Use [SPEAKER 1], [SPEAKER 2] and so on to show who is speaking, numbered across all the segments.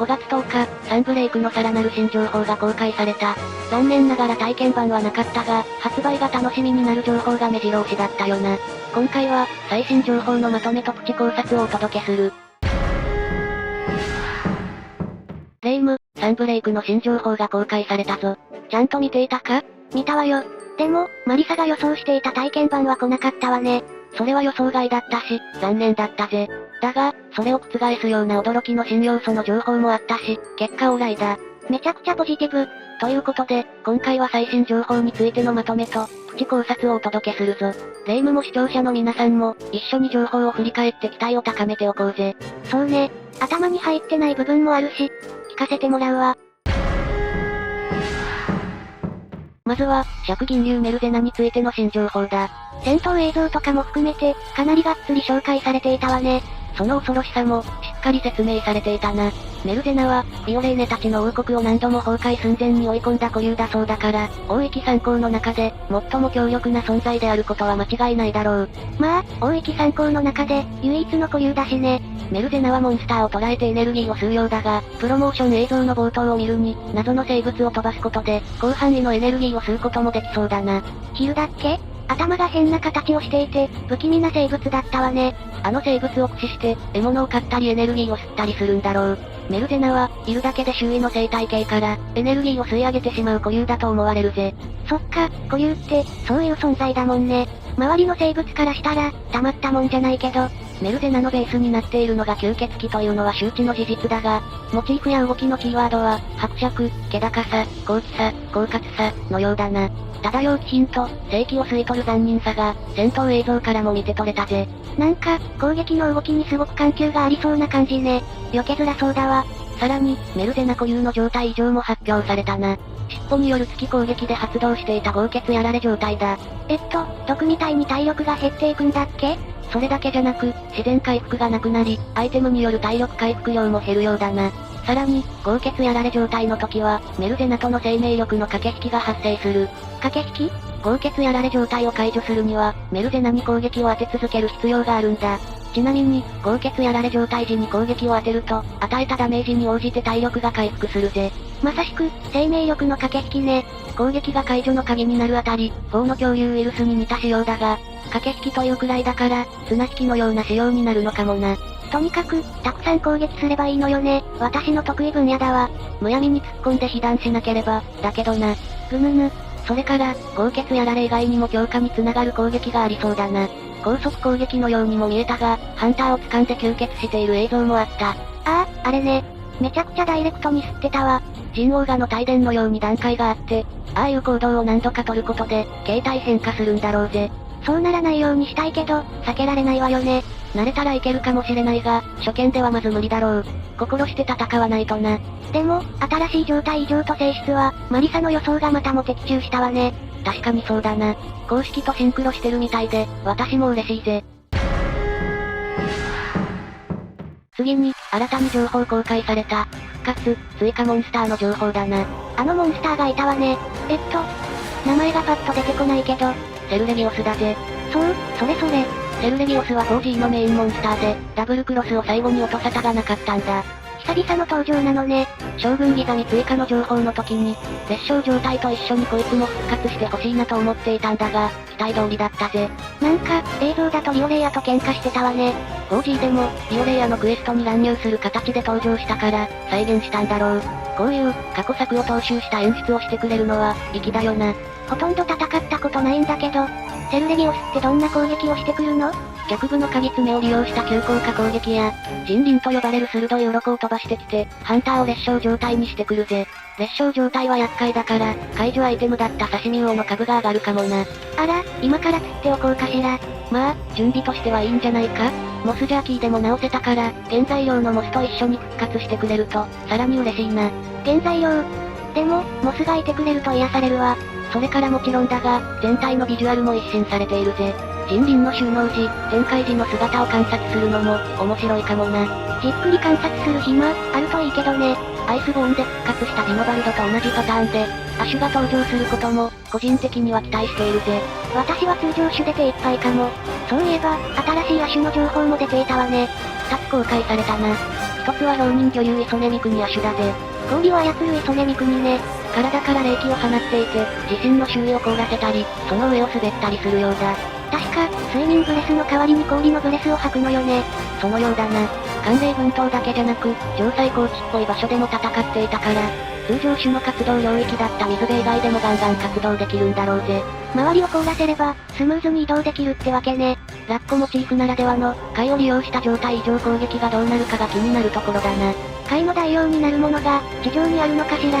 [SPEAKER 1] 月10日、サンブレイクのさらなる新情報が公開された。残念ながら体験版はなかったが、発売が楽しみになる情報が目白押しだったよな。今回は、最新情報のまとめとプチ考察をお届けする。レイム、サンブレイクの新情報が公開されたぞ。ちゃんと見ていたか？
[SPEAKER 2] 見たわよ。でも、マリサが予想していた体験版は来なかったわね。
[SPEAKER 1] それは予想外だったし、残念だったぜ。だが、それを覆すような驚きの新要素の情報もあったし、結果オーライだ。
[SPEAKER 2] めちゃくちゃポジティブ。
[SPEAKER 1] ということで、今回は最新情報についてのまとめと、プチ考察をお届けするぞ。レイムも視聴者の皆さんも、一緒に情報を振り返って期待を高めておこうぜ。
[SPEAKER 2] そうね。頭に入ってない部分もあるし、聞かせてもらうわ。
[SPEAKER 1] まずは、釈銀流メルゼナについての新情報だ。
[SPEAKER 2] 戦闘映像とかも含めて、かなりがっつり紹介されていたわね。
[SPEAKER 1] その恐ろしさも、しっかり説明されていたな。メルゼナは、ビオレーネたちの王国を何度も崩壊寸前に追い込んだ固有だそうだから、王域三皇の中で、最も強力な存在であることは間違いないだろう。
[SPEAKER 2] まあ、王域三皇の中で、唯一の固有だしね。
[SPEAKER 1] メルゼナはモンスターを捉えてエネルギーを吸うようだが、プロモーション映像の冒頭を見るに、謎の生物を飛ばすことで、広範囲のエネルギーを吸うこともできそうだな。
[SPEAKER 2] ヒルだっけ？頭が変な形をしていて、不気味な生物だったわね。
[SPEAKER 1] あの生物を駆使して、獲物を狩ったりエネルギーを吸ったりするんだろう。メルゼナは、いるだけで周囲の生態系から、エネルギーを吸い上げてしまう固有だと思われるぜ。
[SPEAKER 2] そっか、固有って、そういう存在だもんね。周りの生物からしたら、たまったもんじゃないけど、
[SPEAKER 1] メルゼナのベースになっているのが吸血鬼というのは周知の事実だが、モチーフや動きのキーワードは、伯爵、気高さ、高貴さ、狡猾さ、のようだな。ただ容器ヒント、正気を吸い取る残忍さが、戦闘映像からも見て取れたぜ。
[SPEAKER 2] なんか、攻撃の動きにすごく緩急がありそうな感じね。避けづらそうだわ。
[SPEAKER 1] さらに、メルゼナ固有の状態異常も発表されたな。尻尾による突き攻撃で発動していた豪傑やられ状態だ。
[SPEAKER 2] 毒みたいに体力が減っていくんだっけ？
[SPEAKER 1] それだけじゃなく、自然回復がなくなり、アイテムによる体力回復量も減るようだな。さらに、豪傑やられ状態の時は、メルゼナとの生命力の駆け引きが発生する。
[SPEAKER 2] 駆け引き？
[SPEAKER 1] 豪傑やられ状態を解除するには、メルゼナに攻撃を当て続ける必要があるんだ。ちなみに、豪傑やられ状態時に攻撃を当てると、与えたダメージに応じて体力が回復するぜ。
[SPEAKER 2] まさしく、生命力の駆け引きね。
[SPEAKER 1] 攻撃が解除の鍵になるあたり、法の恐竜ウイルスに似た仕様だが、駆け引きというくらいだから、綱引きのような仕様になるのかもな。
[SPEAKER 2] とにかく、たくさん攻撃すればいいのよね。私の得意分野だわ。
[SPEAKER 1] むやみに突っ込んで被弾しなければ、だけどな。
[SPEAKER 2] ぐぬぬ。
[SPEAKER 1] それから、豪傑やられ以外にも強化につながる攻撃がありそうだな。高速攻撃のようにも見えたが、ハンターを掴んで吸血している映像もあった。
[SPEAKER 2] あれね。めちゃくちゃダイレクトに吸ってたわ。
[SPEAKER 1] ジンオウガの帯電のように段階があって、ああいう行動を何度か取ることで、形態変化するんだろうぜ。
[SPEAKER 2] そうならないようにしたいけど、避けられないわよね。
[SPEAKER 1] 慣れたらいけるかもしれないが、初見ではまず無理だろう。心して戦わないとな。
[SPEAKER 2] でも、新しい状態異常と性質は、マリサの予想がまたも的中したわね。
[SPEAKER 1] 確かにそうだな。公式とシンクロしてるみたいで、私も嬉しいぜ。次に、新たに情報公開された、復活、追加モンスターの情報だな。
[SPEAKER 2] あのモンスターがいたわね。名前がパッと出てこないけど、
[SPEAKER 1] セルレギオスだぜ。
[SPEAKER 2] そう、それ。
[SPEAKER 1] セルレギオスは 4G のメインモンスターで、ダブルクロスを最後に落とさたがなかったんだ。
[SPEAKER 2] 久々の登場なのね。
[SPEAKER 1] 将軍ギザミ追加の情報の時に、絶唱状態と一緒にこいつも復活してほしいなと思っていたんだが、期待通りだったぜ。
[SPEAKER 2] なんか、映像だとリオレイヤと喧嘩してたわね。
[SPEAKER 1] 4G でも、リオレイヤのクエストに乱入する形で登場したから、再現したんだろう。こういう、過去作を踏襲した演出をしてくれるのは、粋だよな。
[SPEAKER 2] ほとんど戦ったことないんだけど、セルレギオスってどんな攻撃をしてくるの？
[SPEAKER 1] 逆部の鍵爪を利用した急降下攻撃や、人輪と呼ばれる鋭い鱗を飛ばしてきて、ハンターを裂傷状態にしてくるぜ。裂傷状態は厄介だから、解除アイテムだった刺身魚の株が上がるかもな。
[SPEAKER 2] あら、今から釣っておこうかしら。
[SPEAKER 1] まあ、準備としてはいいんじゃないか？モスジャーキーでも直せたから、原材料のモスと一緒に復活してくれると、さらに嬉しいな。
[SPEAKER 2] 原材料？でも、モスがいてくれると癒されるわ。
[SPEAKER 1] それからもちろんだが、全体のビジュアルも一新されているぜ。人輪の収納時、展開時の姿を観察するのも、面白いかもな。
[SPEAKER 2] じっくり観察する暇、あるといいけどね。
[SPEAKER 1] アイスボーンで復活したジノバルドと同じパターンで、アシュが登場することも、個人的には期待しているぜ。
[SPEAKER 2] 私は通常種で手いっぱいかも。そういえば、新しいアシュの情報も出ていたわね。
[SPEAKER 1] 2つ公開されたな。一つは氷人魚竜磯根三国亜種だぜ。
[SPEAKER 2] 氷を操る磯根三国ね。
[SPEAKER 1] 体から霊気を放っていて、自身の周囲を凍らせたり、その上を滑ったりするようだ。
[SPEAKER 2] 確か、睡眠ブレスの代わりに氷のブレスを履くのよね。
[SPEAKER 1] そのようだな。寒冷群島だけじゃなく、城塞高地っぽい場所でも戦っていたから、通常種の活動領域だった水辺以外でもガンガン活動できるんだろうぜ。
[SPEAKER 2] 周りを凍らせれば、スムーズに移動できるってわけね。
[SPEAKER 1] ラッコモチーフならではの、貝を利用した状態異常攻撃がどうなるかが気になるところだな。
[SPEAKER 2] 貝の代用になるものが、地上にあるのかしら。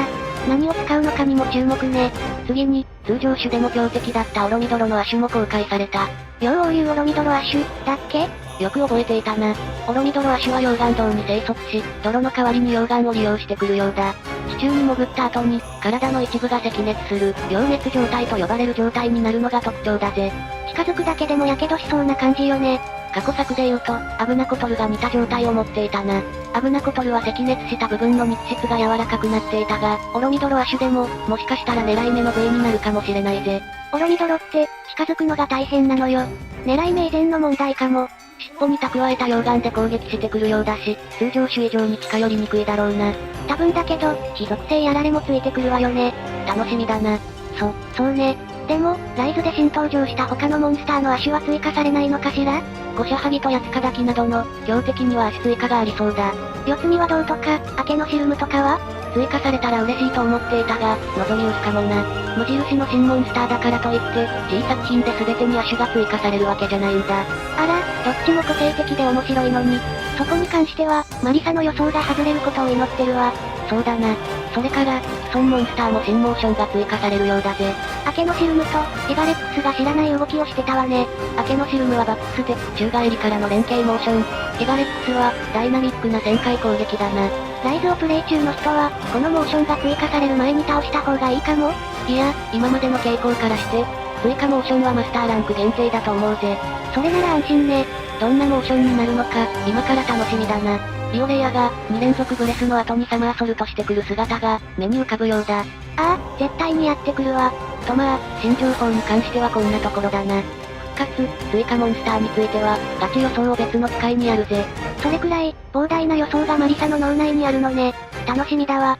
[SPEAKER 2] 何を使うのかにも注目ね。
[SPEAKER 1] 次に、通常種でも強敵だったオロミドロの亜種も公開された。
[SPEAKER 2] 妖王竜オロミドロ亜種、だっけ？
[SPEAKER 1] よく覚えていたな。オロミドロ亜種は溶岩洞に生息し、泥の代わりに溶岩を利用してくるようだ。地中に潜った後に、体の一部が赤熱する、溶熱状態と呼ばれる状態になるのが特徴だぜ。
[SPEAKER 2] 近づくだけでも火傷しそうな感じよね。
[SPEAKER 1] 過去作で言うと、アブナコトルが似た状態を持っていたな。アブナコトルは赤熱した部分の肉質が柔らかくなっていたが、オロミドロ亜種でも、もしかしたら狙い目の部位になるかもしれないぜ。
[SPEAKER 2] オロミドロって、近づくのが大変なのよ。狙い目以前の問題かも。
[SPEAKER 1] 尻尾に蓄えた溶岩で攻撃してくるようだし、通常種以上に近寄りにくいだろうな。
[SPEAKER 2] 多分だけど、非属性やられもついてくるわよね。
[SPEAKER 1] 楽しみだな。
[SPEAKER 2] そうね。でも、ライズで新登場した他のモンスターの亜種は追加されないのかしら？
[SPEAKER 1] ゴシャハギとヤツカダキなどの、強敵には亜種追加がありそうだ。
[SPEAKER 2] 四つはどうとか、明けのシルムとかは？
[SPEAKER 1] 追加されたら嬉しいと思っていたが、望み薄かもな。無印の新モンスターだからといって、小作品で全てに亜種が追加されるわけじゃないんだ。
[SPEAKER 2] あら、どっちも個性的で面白いのに。そこに関しては、マリサの予想が外れることを祈ってるわ。
[SPEAKER 1] そうだな。それから、既存モンスターも新モーションが追加されるようだぜ。
[SPEAKER 2] 明けのシルムと、シガレックスが知らない動きをしてたわね。
[SPEAKER 1] 明けのシルムはバックステップ宙返りからの連携モーション。シガレックスは、ダイナミックな旋回攻撃だな。
[SPEAKER 2] ライズをプレイ中の人は、このモーションが追加される前に倒した方がいいかも？
[SPEAKER 1] いや、今までの傾向からして、追加モーションはマスターランク限定だと思うぜ。
[SPEAKER 2] それなら安心ね。
[SPEAKER 1] どんなモーションになるのか、今から楽しみだな。リオレイヤが、2連続ブレスの後にサマーソルとしてくる姿が、目に浮かぶようだ。
[SPEAKER 2] ああ、絶対にやってくるわ。
[SPEAKER 1] とまあ、新情報に関してはこんなところだな。復活、追加モンスターについては、ガチ予想を別の機会にやるぜ。
[SPEAKER 2] それくらい、膨大な予想がマリサの脳内にあるのね。楽しみだわ。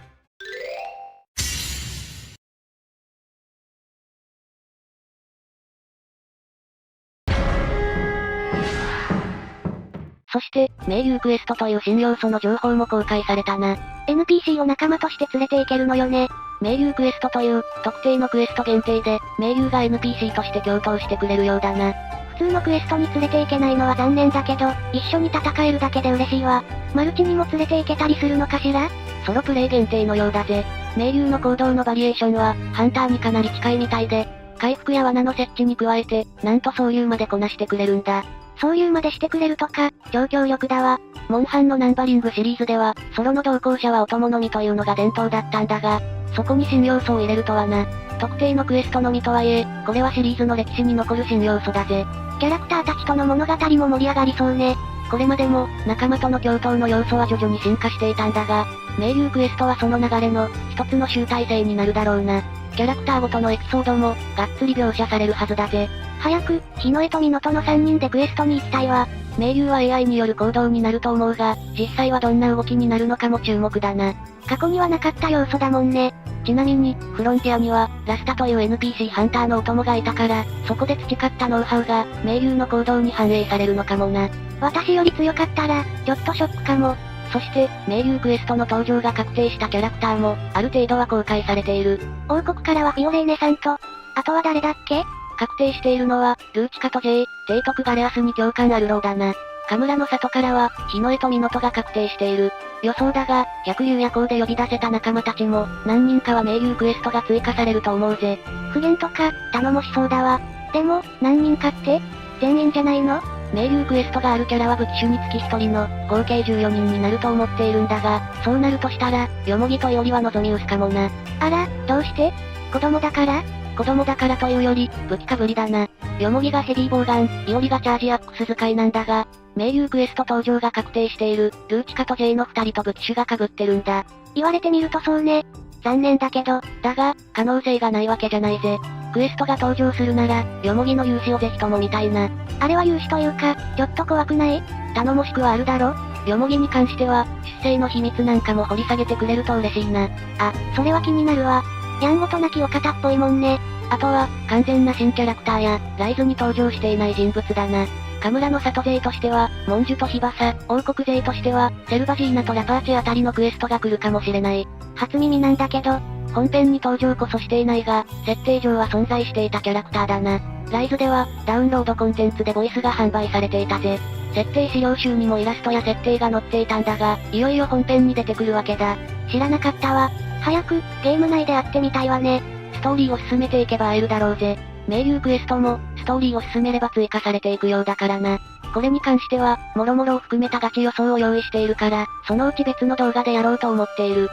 [SPEAKER 1] そして、盟友クエストという新要素の情報も公開されたな。
[SPEAKER 2] NPC を仲間として連れて行けるのよね。
[SPEAKER 1] 盟友クエストという、特定のクエスト限定で、盟友が NPC として共闘してくれるようだな。
[SPEAKER 2] 普通のクエストに連れて行けないのは残念だけど、一緒に戦えるだけで嬉しいわ。マルチにも連れて行けたりするのかしら？
[SPEAKER 1] ソロプレイ限定のようだぜ。盟友の行動のバリエーションは、ハンターにかなり近いみたいで、回復や罠の設置に加えて、なんと操縦までこなしてくれるんだ。
[SPEAKER 2] 操縦までしてくれるとか、超強力だわ。
[SPEAKER 1] モンハンのナンバリングシリーズでは、ソロの同行者はお供のみというのが伝統だったんだが、そこに新要素を入れるとはな。特定のクエストのみとはいえ、これはシリーズの歴史に残る新要素だぜ。
[SPEAKER 2] キャラクターたちとの物語も盛り上がりそうね。
[SPEAKER 1] これまでも、仲間との共闘の要素は徐々に進化していたんだが、盟友クエストはその流れの、一つの集大成になるだろうな。キャラクターごとのエピソードも、がっつり描写されるはずだぜ。
[SPEAKER 2] 早く、日の絵と港の3人でクエストに行きたいわ。
[SPEAKER 1] 盟友は AI による行動になると思うが、実際はどんな動きになるのかも注目だな。
[SPEAKER 2] 過去にはなかった要素だもんね。
[SPEAKER 1] ちなみに、フロンティアには、ラスタという NPC ハンターのお供がいたから、そこで培ったノウハウが、盟友の行動に反映されるのかもな。
[SPEAKER 2] 私より強かったら、ちょっとショックかも。
[SPEAKER 1] そして、盟友クエストの登場が確定したキャラクターも、ある程度は公開されている。
[SPEAKER 2] 王国からはフィオレーネさんと、あとは誰だっけ？
[SPEAKER 1] 確定しているのは、ルーチカと J、提督ガレアスに共感あるろうだな。カムラの里からは、日の絵と港が確定している。予想だが、百竜夜行で呼び出せた仲間たちも、何人かは盟友クエストが追加されると思うぜ。
[SPEAKER 2] 不言とか、頼もしそうだわ。でも、何人かって？全員じゃないの？
[SPEAKER 1] 盟友クエストがあるキャラは武器種につき1人の、合計14人になると思っているんだが、そうなるとしたら、ヨモギとイオリは望み薄かもな。
[SPEAKER 2] あら、どうして？子供だから？
[SPEAKER 1] 子供だからというより、武器かぶりだな。ヨモギがヘビーボウガン、イオリがチャージアックス使いなんだが、盟友クエスト登場が確定している、ルーチカと J の2人と武器種が被ってるんだ。
[SPEAKER 2] 言われてみるとそうね。残念だけど。
[SPEAKER 1] だが、可能性がないわけじゃないぜ。クエストが登場するなら、ヨモギの勇姿をぜひとも見たいな。
[SPEAKER 2] あれは勇姿というか、ちょっと怖くない？
[SPEAKER 1] 頼もしくはあるだろ？よもぎに関しては、出生の秘密なんかも掘り下げてくれると嬉しいな。
[SPEAKER 2] あ、それは気になるわ。やんごとなきお方っぽいもんね。
[SPEAKER 1] あとは、完全な新キャラクターや、ライズに登場していない人物だな。カムラの里勢としては、モンジュとヒバサ、王国勢としては、セルバジーナとラパーチェあたりのクエストが来るかもしれない。
[SPEAKER 2] 初耳なんだけど、
[SPEAKER 1] 本編に登場こそしていないが、設定上は存在していたキャラクターだな。ライズでは、ダウンロードコンテンツでボイスが販売されていたぜ。設定資料集にもイラストや設定が載っていたんだが、いよいよ本編に出てくるわけだ。
[SPEAKER 2] 知らなかったわ。早く、ゲーム内で会ってみたいわね。
[SPEAKER 1] ストーリーを進めていけば会えるだろうぜ。盟友クエストも、ストーリーを進めれば追加されていくようだからな。これに関しては、もろもろを含めたガチ予想を用意しているから、そのうち別の動画でやろうと思っている。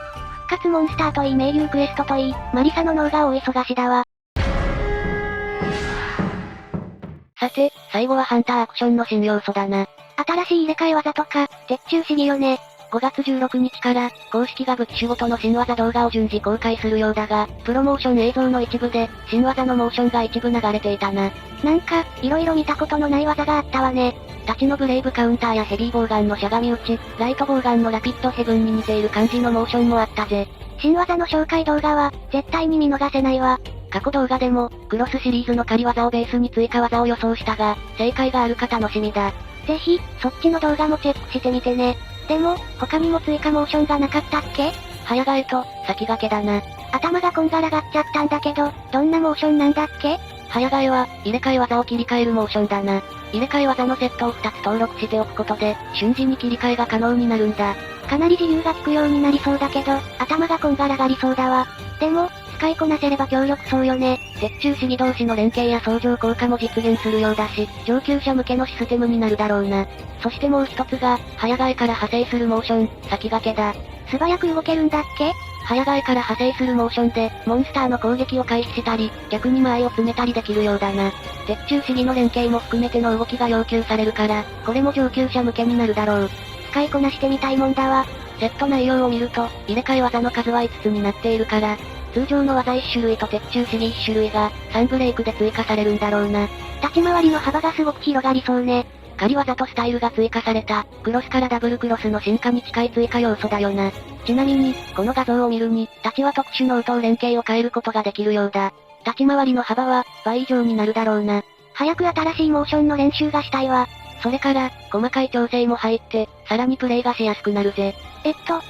[SPEAKER 2] 復活モンスターといい盟友クエストといい、マリサの脳が大忙しだわ。
[SPEAKER 1] さて、最後はハンターアクションの新要素だな。
[SPEAKER 2] 新しい入れ替え技とか、鉄柱試技よね。
[SPEAKER 1] 5月16日から、公式が武器種ごとの新技動画を順次公開するようだが、プロモーション映像の一部で、新技のモーションが一部流れていたな。
[SPEAKER 2] なんか、色々見たことのない技があったわね。
[SPEAKER 1] 立ちのブレイブカウンターやヘビーボウガンのしゃがみ撃ち、ライトボウガンのラピッドヘブンに似ている感じのモーションもあったぜ。
[SPEAKER 2] 新技の紹介動画は、絶対に見逃せないわ。
[SPEAKER 1] 過去動画でも、クロスシリーズの仮技をベースに追加技を予想したが、正解があるか楽しみだ。
[SPEAKER 2] ぜひ、そっちの動画もチェックしてみてね。でも、他にも追加モーションがなかったっけ？
[SPEAKER 1] 早替えと、先駆けだな。
[SPEAKER 2] 頭がこんがらがっちゃったんだけど、どんなモーションなんだっけ？
[SPEAKER 1] 早替えは、入れ替え技を切り替えるモーションだな。入れ替え技のセットを2つ登録しておくことで、瞬時に切り替えが可能になるんだ。
[SPEAKER 2] かなり自由が利くようになりそうだけど、頭がこんがらがりそうだわ。でも、使いこなせれば強力そうよね。
[SPEAKER 1] 鉄柱試技同士の連携や相乗効果も実現するようだし、上級者向けのシステムになるだろうな。そしてもう一つが、早替えから派生するモーション、先駆けだ。
[SPEAKER 2] 素早く動けるんだっけ？
[SPEAKER 1] 早替えから派生するモーションで、モンスターの攻撃を回避したり、逆に間合いを詰めたりできるようだな。鉄柱試技の連携も含めての動きが要求されるから、これも上級者向けになるだろう。
[SPEAKER 2] 使いこなしてみたいもんだわ。
[SPEAKER 1] セット内容を見ると、入れ替え技の数は5つになっているから、通常の技1種類と鉄柱試技1種類が、3ブレイクで追加されるんだろうな。
[SPEAKER 2] 立ち回りの幅がすごく広がりそうね。
[SPEAKER 1] 仮技とスタイルが追加された、クロスからダブルクロスの進化に近い追加要素だよな。ちなみに、この画像を見るに、立ちは特殊ノートを連携を変えることができるようだ。立ち回りの幅は、倍以上になるだろうな。
[SPEAKER 2] 早く新しいモーションの練習がしたいわ。
[SPEAKER 1] それから、細かい調整も入って、さらにプレイがしやすくなるぜ。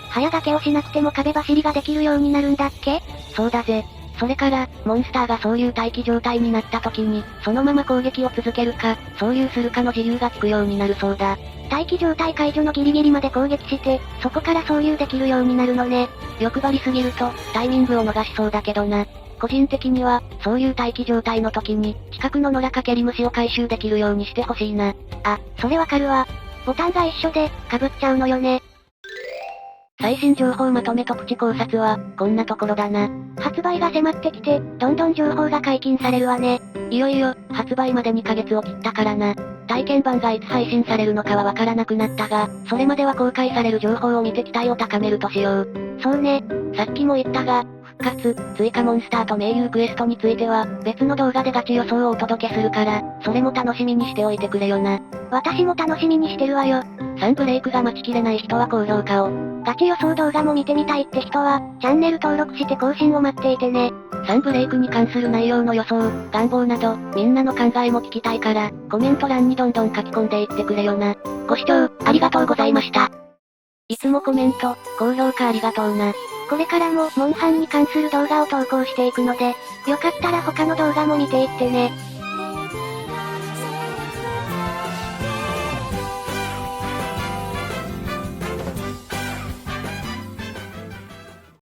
[SPEAKER 2] 早掛けをしなくても壁走りができるようになるんだっけ？
[SPEAKER 1] そうだぜ。それから、モンスターがそういう待機状態になった時に、そのまま攻撃を続けるか、操縦するかの自由が利くようになるそうだ。
[SPEAKER 2] 待機状態解除のギリギリまで攻撃して、そこから操縦できるようになるのね。
[SPEAKER 1] 欲張りすぎると、タイミングを逃しそうだけどな。個人的には、そういう待機状態の時に、近くの野良かケリムシを回収できるようにしてほしいな。
[SPEAKER 2] あ、それわかるわ。ボタンが一緒で、被っちゃうのよね。
[SPEAKER 1] 最新情報まとめとプチ考察は、こんなところだな。
[SPEAKER 2] 発売が迫ってきて、どんどん情報が解禁されるわね。
[SPEAKER 1] いよいよ、発売まで2ヶ月を切ったからな。体験版がいつ配信されるのかはわからなくなったが、それまでは公開される情報を見て期待を高めるとしよう。
[SPEAKER 2] そうね。
[SPEAKER 1] さっきも言ったが、復活、追加モンスターと盟友クエストについては、別の動画でガチ予想をお届けするから、それも楽しみにしておいてくれよな。
[SPEAKER 2] 私も楽しみにしてるわよ。
[SPEAKER 1] 3ブレイクが待ちきれない人は高評価を。
[SPEAKER 2] ガチ予想動画も見てみたいって人は、チャンネル登録して更新を待っていてね。
[SPEAKER 1] 3ブレイクに関する内容の予想、願望など、みんなの考えも聞きたいから、コメント欄にどんどん書き込んでいってくれよな。ご視聴、ありがとうございました。いつもコメント、高評価ありがとうな。
[SPEAKER 2] これからも、モンハンに関する動画を投稿していくので、よかったら他の動画も見ていってね。